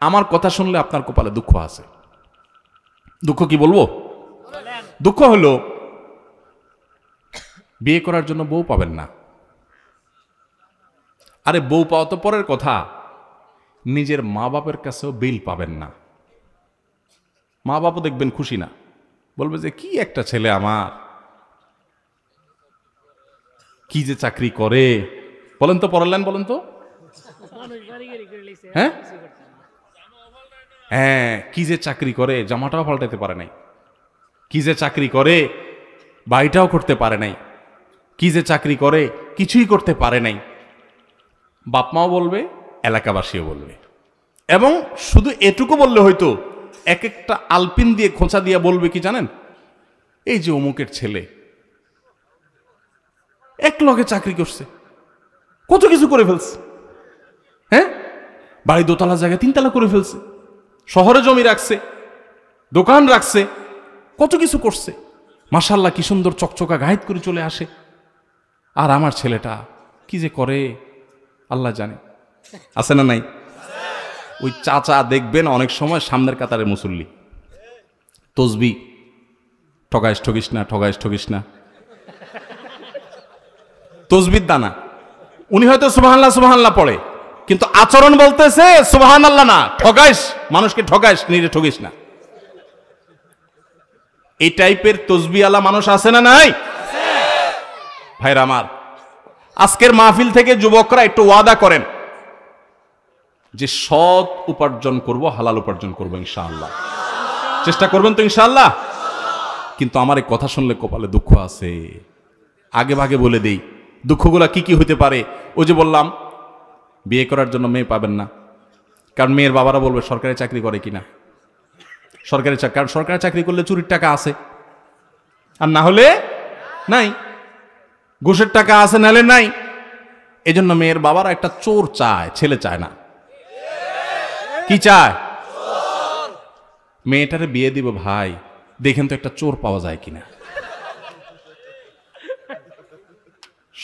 আমার কথা শুনলে আপনার কপালে দুঃখ আছে। দুঃখ কি বলবো? দুঃখ হলো বিয়ে করার জন্য বউ পাবেন না। আরে বউ পাওয়া তো পরের কথা, নিজের মা বাপের কাছেও বিল পাবেন না। মা বাপও দেখবেন খুশি না, বলবে যে কি একটা ছেলে আমার, কি যে চাকরি করে। বলেন তো, পড়ালেন বলেন তো। হ্যাঁ হ্যাঁ, কি যে চাকরি করে, জামাটাও পাল্টাতে পারে নাই, কি যে চাকরি করে বাড়িটাও করতে পারে নাই, কি যে চাকরি করে কিছুই করতে পারে নাই। বাপ মাও বলবে, এলাকাবাসীও বলবে। এবং শুধু এটুকু বললে হয়তো, এক একটা আলপিন দিয়ে খোঁচা দিয়ে বলবে কি জানেন, এই যে অমুকের ছেলে এক লগে চাকরি করছে, কত কিছু করে ফেলছে। হ্যাঁ, বাড়ি দোতলা জায়গায় 3 তলা করে ফেলছে, শহরে জমি রাখছে, দোকান রাখছে, কত কিছু করছে। মাশাআল্লাহ কি সুন্দর চকচকা গায়েত করে চলে আসে। আর আমার ছেলেটা কি যে করে আল্লাহ জানে। আছে না নাই? ওই চাচা দেখবেন অনেক সময় সামনের কাতারে মুসল্লি, তসবি, ঠগাইস ঠগিস না, ঠগাইস ঠগিস না, তসবির দানা। উনি হয়তো সুবহানাল্লাহ সুবহানাল্লাহ পড়ে, কিন্তু আচরণ বলতেছে সুবহানাল্লাহ না, ঠগাইস, মানুষকে ঠগাইস, নিজে ঠগিস না। এই টাইপের তসবিওয়ালা মানুষ আছে না নাই? ভাইরা আমার, আজকের মাহফিল থেকে যুবকরা একটু ওয়াদা করেন যে সৎ উপার্জন করব, হালাল উপার্জন করব ইনশাআল্লাহ। চেষ্টা করবেন তো ইনশাআল্লাহ? কিন্তু আমার এই কথা শুনলে কপালে দুঃখ আছে। আগে ভাগে বলে দেই দুঃখগুলা কি কি হইতে পারে। ওই যে বললাম, বিয়ে করার জন্য মেয়ে পাবেন না, কারণ মেয়ের বাবারা বলবে সরকারি চাকরি করে কিনা, সরকারি চাকরি, কারণ সরকারি চাকরি করলে চুরির টাকা আছে, আর না হলে নাই, ঘুষের টাকা আছে নাহলে নাই। এজন্য মেয়ের বাবারা একটা চোর চায়, ছেলে চায় না। কি চায়? মেয়েটারে বিয়ে দিব ভাই, দেখেন তো একটা চোর পাওয়া যায় কিনা,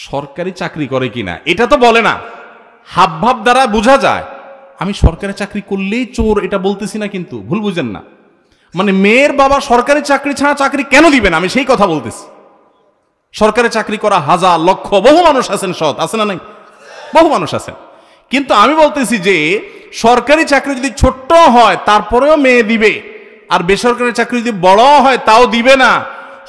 সরকারি চাকরি করে কিনা। এটা তো বলে না, হাব ভাব দ্বারা বোঝা যায়। আমি সরকারি চাকরি করলেই চোর এটা বলতেছি না, কিন্তু ভুল বুঝেন না। মানে মেয়ের বাবা সরকারি চাকরি ছাড়া চাকরি কেন দিবেন, আমি সেই কথা বলতেছি। সরকারি চাকরি করা হাজার লক্ষ বহু মানুষ আছেন, সৎ আছে না নাই? বহু মানুষ আছেন। কিন্তু আমি বলতেছি যে সরকারি চাকরি যদি ছোট্ট হয় তারপরেও মেয়ে দিবে, আর বেসরকারি চাকরি যদি বড় হয় তাও দিবে না।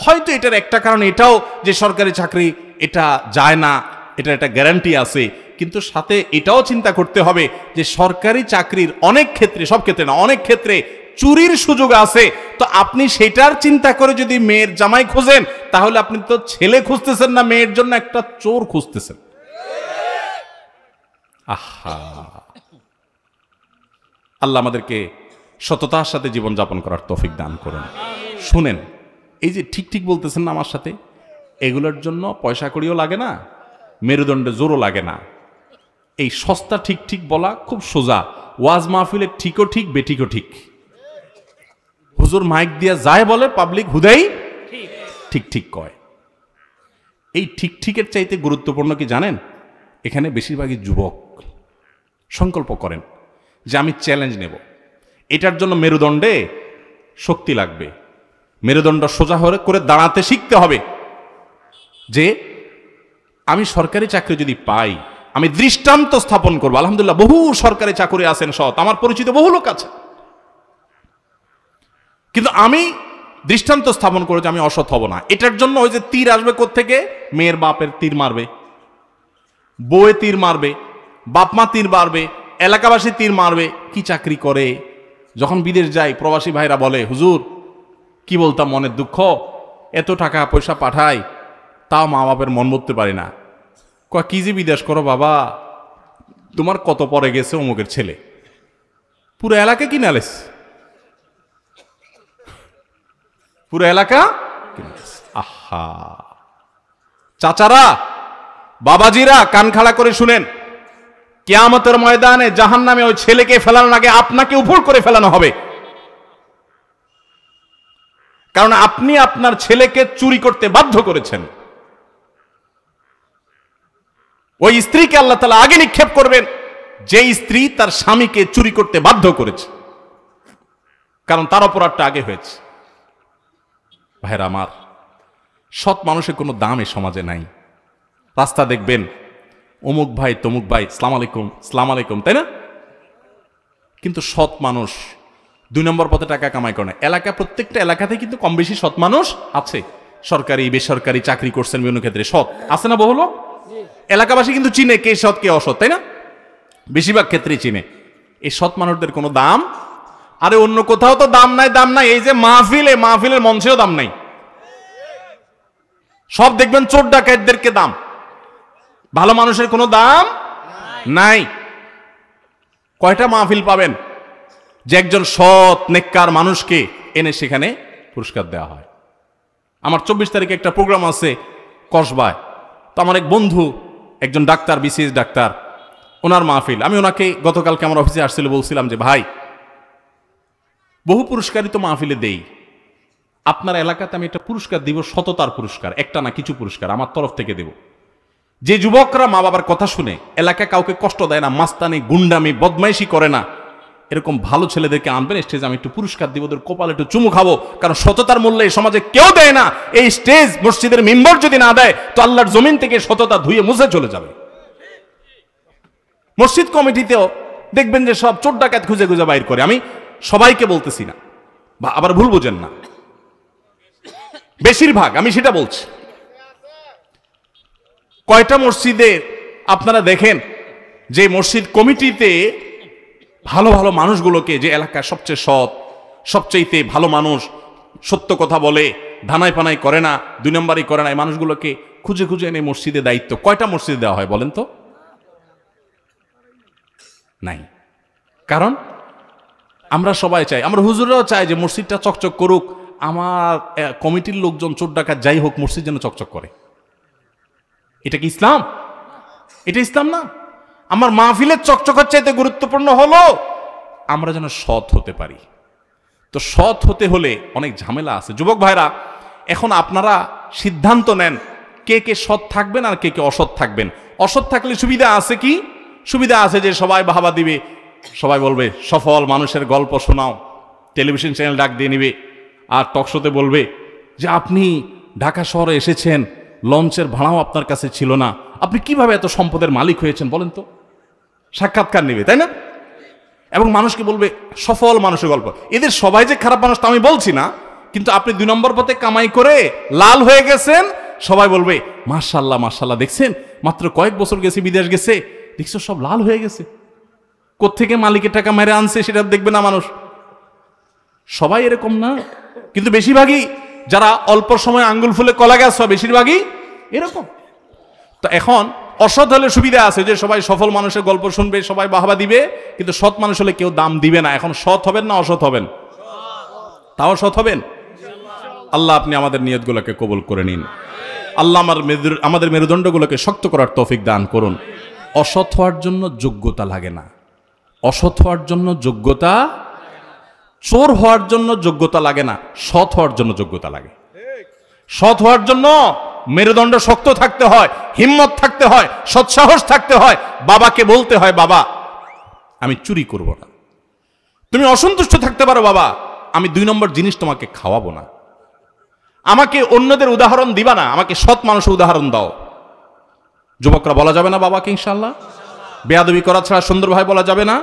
হয়তো এটার একটা কারণ এটাও যে সরকারি চাকরি এটা যায় না, এটার একটা গ্যারান্টি আছে। কিন্তু সাথে এটাও চিন্তা করতে হবে যে সরকারি চাকরির অনেক ক্ষেত্রে, সব ক্ষেত্রে না, অনেক ক্ষেত্রে চুরির সুযোগ আছে। তো আপনি সেটার চিন্তা করে যদি মেয়ের জামাই খোঁজেন, তাহলে আপনি তো ছেলে খুঁজতেছেন না, মেয়ের জন্য একটা চোর খুঁজতেছেন। আহা, আল্লাহ আমাদেরকে সততার সাথে জীবন যাপন করার তৌফিক দান করুন। শুনেন, এই যে ঠিক ঠিক বলতেছেন না আমার সাথে, এগুলোর জন্য পয়সা কড়িও লাগে না, মেরুদণ্ডে জোরও লাগে না। এই সস্তা ঠিক ঠিক বলা খুব সোজা। ওয়াজ মাহফিলে ঠিকও ঠিক, বেঠিকও ঠিক। হুজুর মাইক দিয়া যায় বলে, পাবলিক হুদাই ঠিক ঠিক কয়। এই ঠিক ঠিকের চাইতে গুরুত্বপূর্ণ কি জানেন? এখানে বেশিরভাগই যুবক সংকল্প করেন যে আমি চ্যালেঞ্জ নেব। এটার জন্য মেরুদণ্ডে শক্তি লাগবে, মেরুদণ্ড সোজা করে দাঁড়াতে শিখতে হবে যে আমি সরকারি চাকরি যদি পাই, আমি দৃষ্টান্ত স্থাপন করবো। আলহামদুলিল্লাহ বহু সরকারি চাকরি আছেন সৎ, আমার পরিচিত বহু লোক আছে। কিন্তু আমি দৃষ্টান্ত স্থাপন করে যে আমি অসৎ হব না। এটার জন্য ওই যে তীর আসবে কোত্থেকে? মেয়ের বাপের তীর মারবে, বউয়ে তীর মারবে, বাপ মা তীর মারবে, এলাকাবাসী তীর মারবে। কি চাকরি করে? যখন বিদেশ যাই প্রবাসী ভাইরা বলে, হুজুর কি বলতাম, মনের দুঃখ, এত টাকা পয়সা পাঠাই তাও মা বাপের মন বুঝতে পারি না। কি যে বিদেশ করো বাবা, তোমার কত পরে গেছে অমুকের ছেলে, পুরো এলাকা কিনে আলেস, পুরো এলাকা। আহা, চাচারা, বাবাজিরা কান খাড়া করে শুনেন, কিয়ামতের ময়দানে জাহান্নামে ওই ছেলেকে ফেলানোর আগে আপনাকে উপর করে ফেলানো হবে। কারণ আপনি আপনার ছেলেকে চুরি করতে বাধ্য করেছেন। ওই স্ত্রীকে আল্লাহ তাআলা আগে নিক্ষেপ করবেন, যে স্ত্রী তার স্বামীকে চুরি করতে বাধ্য করেছে, কারণ তার অপরাধটা আগে হয়েছে। ভাইরা আমার, সৎ মানুষের কোনো দাম এই সমাজে নাই। রাস্তা দেখবেন অমুক ভাই তমুক ভাই সালাম আলাইকুম সালাম আলাইকুম, তাই না? কিন্তু সৎ মানুষ 2 নম্বর পথে টাকা কামাই করে না। প্রত্যেকটা এলাকাতে কিন্তু কম বেশি সৎ মানুষ আছে। সরকারি বেসরকারি চাকরি করছেন বিভিন্ন ক্ষেত্রে সৎ আছে না? বহু লোক এলাকাবাসী কিন্তু চিনে কে সৎ কে অসৎ, তাই না? বেশিরভাগ ক্ষেত্রেই চিনে। এই সৎ মানুষদের কোনো দাম, আরে অন্য কোথাও তো দাম নাই, দাম নাই। এই যে মাহফিলের মঞ্চেও দাম নাই। সব দেখবেন চোর ডাকাতদেরকে দাম, ভালো মানুষের কোনো দাম নাই। কয়টা মাহফিল পাবেন যে একজন সৎ নেককার মানুষকে এনে সেখানে পুরস্কার দেওয়া হয়? আমার 24 তারিখে একটা প্রোগ্রাম আছে কসবায়। তো আমার এক বন্ধু একজন ডাক্তার, বিসিএস ডাক্তার, ওনার মাহফিল। আমি ওনাকে গতকালকে আমার অফিসে আসছিল, বলছিলাম যে ভাই, বহু পুরস্কারই তো মাহফিলে দেই, আপনার এলাকাতে আমি একটা পুরস্কার দিব, সততার পুরস্কার, একটা না কিছু পুরস্কার আমার তরফ থেকে দেব। যে যুবকরা মা বাবার কথা শুনে এলাকায় কাউকে কষ্ট দেয় না, মাস্তানি গুন্ডামি বদমাইশি করে না, এরকম ভালো ছেলেদেরকে আনবেন স্টেজে, আমি একটু পুরস্কার দিব, ওদের কপালে একটু চুমু খাবো। কারণ সততার মূল্যে এই সমাজে কেউ দেয় না। এই স্টেজ মসজিদের মেম্বার যদি না দেয় তো আল্লাহর জমিন থেকে সততা ধুয়ে মুছে চলে যাবে। মসজিদ কমিটিতেও দেখবেন যে সব চোর ডাকাত খুঁজে খুঁজে বাইর করে। আমি সবাইকে বলতেছি না, বা আবার ভুল বোঝেন না, বেশিরভাগ আমি সেটা বলছি। কয়টা মসজিদে আপনারা দেখেন যে মসজিদ কমিটিতে ভালো ভালো মানুষগুলোকে, যে এলাকার সবচেয়ে সৎ, সবচেয়েতে ভালো মানুষ, সত্য কথা বলে, ধানাই পানাই করে না, 2 নম্বরই করে না, এই মানুষগুলোকে খুঁজে খুঁজে এনে মসজিদে দায়িত্ব কয়টা মসজিদে দেওয়া হয় বলেন তো? নাই। কারণ আমরা সবাই চাই, আমরা হুজুররাও চাই যে মসজিদটা চকচক করুক, আমার কমিটির লোকজন চোর ডাকাত যাই হোক মসজিদ যেন চকচক করে। এটা কি ইসলাম? এটা ইসলাম না। আমার মাহফিলের চকচকের চাইতে গুরুত্বপূর্ণ হলো আমরা যেন সৎ হতে পারি। তো সৎ হতে হলে অনেক ঝামেলা আছে। যুবক ভাইরা, এখন আপনারা সিদ্ধান্ত নেন কে কে সৎ থাকবেন আর কে কে অসৎ থাকবেন। অসৎ থাকলে সুবিধা আছে কি? সুবিধা আছে যে সবাই বাহাবা দিবে, সবাই বলবে সফল মানুষের গল্প শোনাও, টেলিভিশন চ্যানেল ডাক দিয়ে নিবে, আর টকশোতে বলবে যে আপনি ঢাকা শহরে এসেছেন, লঞ্চের ভাড়াও আপনার কাছে ছিল না, আপনি কিভাবে এত সম্পদের মালিক হয়েছেন বলেন তো? সাক্ষাৎকার নেবে, তাই না? এবং মানুষকে বলবে সফল মানুষের গল্প। এদের সবাই যে খারাপ মানুষ তা আমি বলছি না, কিন্তু আপনি 2 নম্বর পথে কামাই করে লাল হয়ে গেছেন, সবাই বলবে মাশাআল্লাহ মাশাআল্লাহ, দেখছেন মাত্র কয়েক বছর গেছে, বিদেশ গেছে, দেখছো সব লাল হয়ে গেছে। কোত্থেকে মালিকের টাকা মেরে আনছে সেটা দেখবে না মানুষ। সবাই এরকম না, কিন্তু বেশিরভাগই যারা অল্প সময় আঙ্গুল ফুলে কলা গাছ হয় বেশিরভাগই এরকম। তো এখন অসৎ হলে সুবিধা আছে যে সবাই সফল মানুষের গল্প শুনবে, সবাই বাহবা দিবে, কিন্তু সৎ মানুষ হলে কেউ দাম দিবে না। এখন সৎ হবেন না অসৎ হবেন? তাও সৎ হবেন। আল্লাহ আপনি আমাদের নিয়তগুলোকে কবুল করে নিন। আল্লাহ আমাদের মেরুদণ্ডগুলোকে শক্ত করার তৌফিক দান করুন। অসৎ হওয়ার জন্য যোগ্যতা লাগে না, অসৎ হওয়ার জন্য যোগ্যতা, চোর হওয়ার জন্য যোগ্যতা লাগে না, সৎ হওয়ার জন্য যোগ্যতা লাগে। সৎ হওয়ার জন্য মেরুদণ্ড শক্ত থাকতে হয়, হিম্মত থাকতে হয়, সৎসাহস থাকতে হয়। বাবাকে বলতে হয় বাবা আমি চুরি করব না। তুমি অসন্তুষ্ট থাকতে পারো বাবা, আমি 2 নম্বর জিনিস তোমাকে খাওয়াবো না। আমাকে অন্যদের উদাহরণ দিবা না, আমাকে সৎ মানুষের উদাহরণ দাও। যুবকরা বলা যাবে না বাবাকে ইনশাআল্লাহ? বেয়াদবি করা ছাড়া সুন্দর ভাই বলা যাবে না।